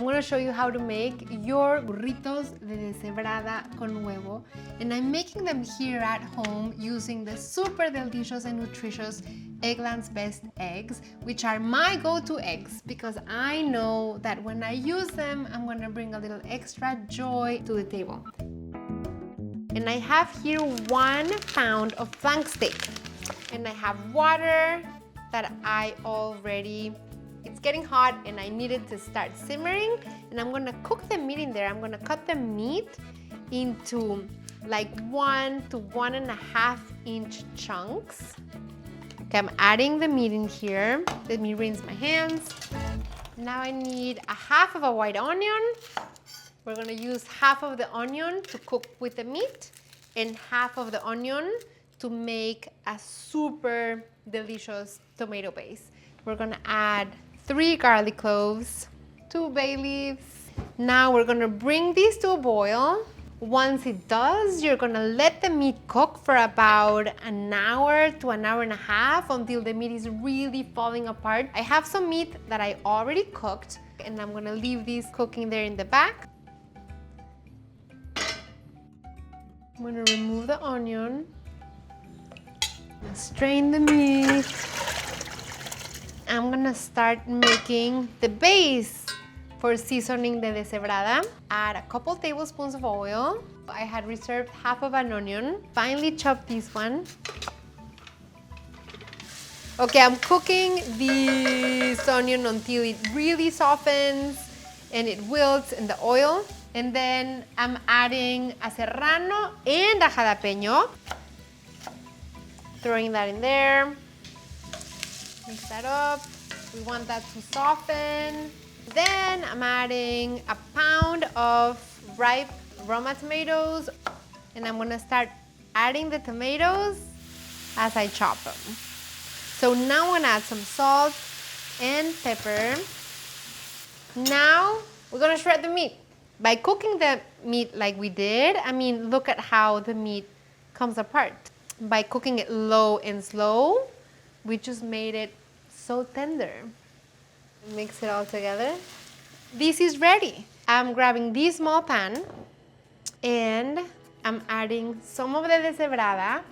gonna show you how to make your burritos de deshebrada con huevo. And I'm making them here at home using the super delicious and nutritious Eggland's Best eggs, which are my go-to eggs because I know that when I use them, I'm gonna bring a little extra joy to the table. And I have here 1 pound of flank steak. And I have water that it's getting hot and I need it to start simmering. And I'm gonna cook the meat in there. I'm gonna cut the meat into like 1 to 1.5 inch chunks. Okay, I'm adding the meat in here. Let me rinse my hands. Now I need 1/2 of a white onion. We're gonna use 1/2 of the onion to cook with the meat and 1/2 of the onion to make a super delicious tomato paste. We're gonna add 3 garlic cloves, 2 bay leaves. Now we're gonna bring these to a boil. Once it does, you're gonna let the meat cook for about 1 hour to 1.5 hours until the meat is really falling apart. I have some meat that I already cooked and I'm gonna leave these cooking there in the back. I'm gonna remove the onion, strain the meat. I'm gonna start making the base for seasoning the deshebrada. Add a couple tablespoons of oil. I had reserved 1/2 of an onion. Finely chop this one. Okay, I'm cooking this onion until it really softens and it wilts in the oil. And then I'm adding a serrano and a jalapeño. Throwing that in there. Mix that up. We want that to soften. Then I'm adding 1 pound of ripe Roma tomatoes. And I'm gonna start adding the tomatoes as I chop them. So now I'm gonna add some salt and pepper. Now we're gonna shred the meat. By cooking the meat like we did, I mean, look at how the meat comes apart. By cooking it low and slow, we just made it so tender. Mix it all together. This is ready. I'm grabbing this small pan and I'm adding some of the deshebrada.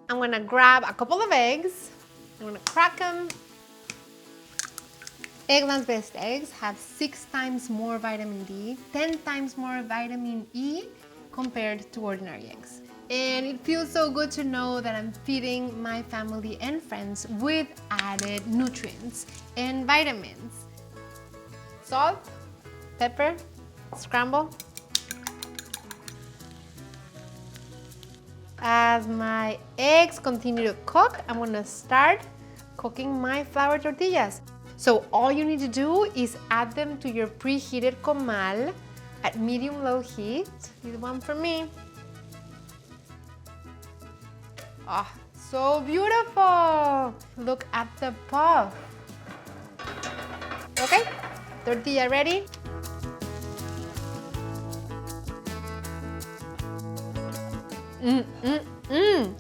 I'm gonna grab a couple of eggs. I'm gonna crack them. Eggland's Best eggs have 6 times more vitamin D, 10 times more vitamin E compared to ordinary eggs. And it feels so good to know that I'm feeding my family and friends with added nutrients and vitamins. Salt, pepper, scramble. As my eggs continue to cook, I'm gonna start cooking my flour tortillas. So all you need to do is add them to your preheated comal at medium-low heat. This one for me. Oh, so beautiful. Look at the puff. Okay, tortilla ready.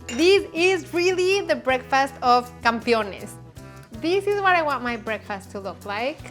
This is really the breakfast of campeones. This is what I want my breakfast to look like.